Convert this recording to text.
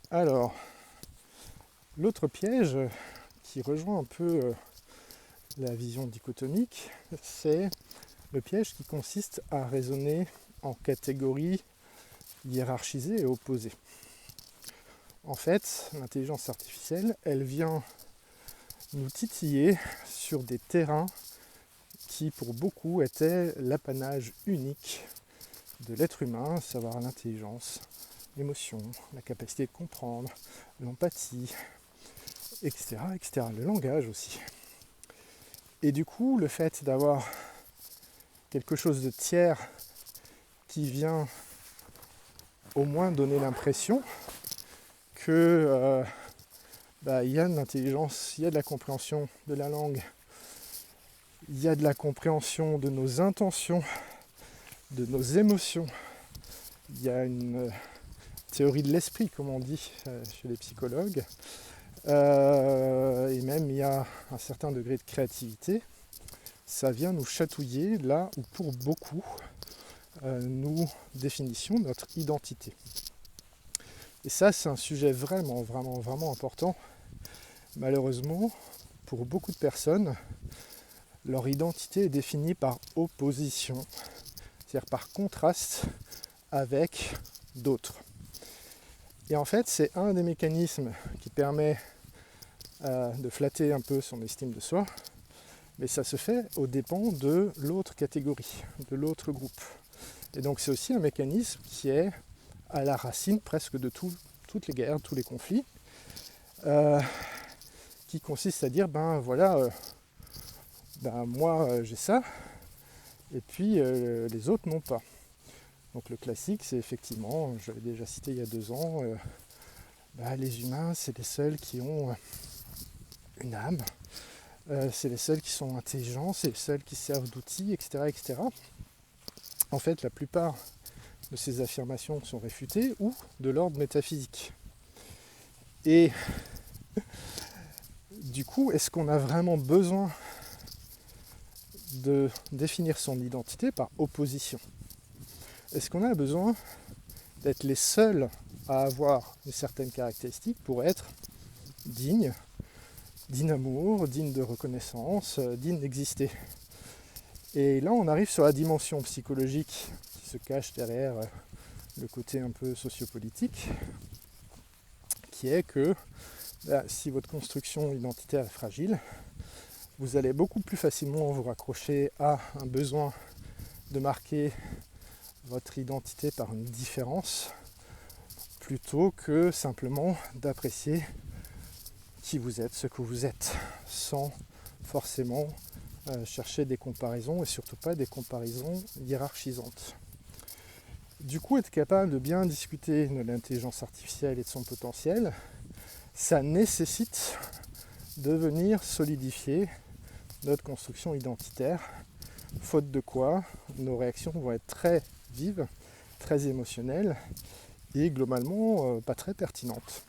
Alors, l'autre piège qui rejoint un peu la vision dichotomique, c'est le piège qui consiste à raisonner en catégories hiérarchisées et opposées. En fait, l'intelligence artificielle, elle vient nous titiller sur des terrains qui, pour beaucoup, étaient l'apanage unique de l'être humain, à savoir l'intelligence, l'émotion, la capacité de comprendre, l'empathie, etc., etc. Le langage aussi. Et du coup, le fait d'avoir quelque chose de tiers qui vient au moins donner l'impression que il y a de l'intelligence, il y a de la compréhension de la langue, il y a de la compréhension de nos intentions, de nos émotions. Il y a une théorie de l'esprit, comme on dit chez les psychologues. Et même il y a un certain degré de créativité. Ça vient nous chatouiller là où pour beaucoup nous définissions notre identité. Et ça, c'est un sujet vraiment, vraiment, vraiment important. Malheureusement, pour beaucoup de personnes, leur identité est définie par opposition, c'est-à-dire par contraste avec d'autres. Et en fait, c'est un des mécanismes qui permet de flatter un peu son estime de soi, mais ça se fait aux dépens de l'autre catégorie, de l'autre groupe. Et donc c'est aussi un mécanisme qui est à la racine presque de toutes les guerres, tous les conflits, qui consiste à dire, moi j'ai ça, et puis les autres n'ont pas. Donc le classique, c'est effectivement, je l'avais déjà cité il y a 2 ans, les humains, c'est les seuls qui ont une âme, c'est les seuls qui sont intelligents, c'est les seuls qui servent d'outils, etc., etc. En fait, la plupart de ces affirmations sont réfutées ou de l'ordre métaphysique. Et du coup, est-ce qu'on a vraiment besoin de définir son identité par opposition? Est-ce qu'on a besoin d'être les seuls à avoir une certaine caractéristique pour être digne d'amour, digne de reconnaissance, digne d'exister? Et là, on arrive sur la dimension psychologique qui se cache derrière le côté un peu sociopolitique, qui est que si votre construction identitaire est fragile, vous allez beaucoup plus facilement vous raccrocher à un besoin de marquer votre identité par une différence, plutôt que simplement d'apprécier qui vous êtes, ce que vous êtes, sans forcément chercher des comparaisons, et surtout pas des comparaisons hiérarchisantes. Du coup, être capable de bien discuter de l'intelligence artificielle et de son potentiel, ça nécessite de venir solidifier notre construction identitaire, faute de quoi nos réactions vont être très vives, très émotionnelles et globalement pas très pertinentes.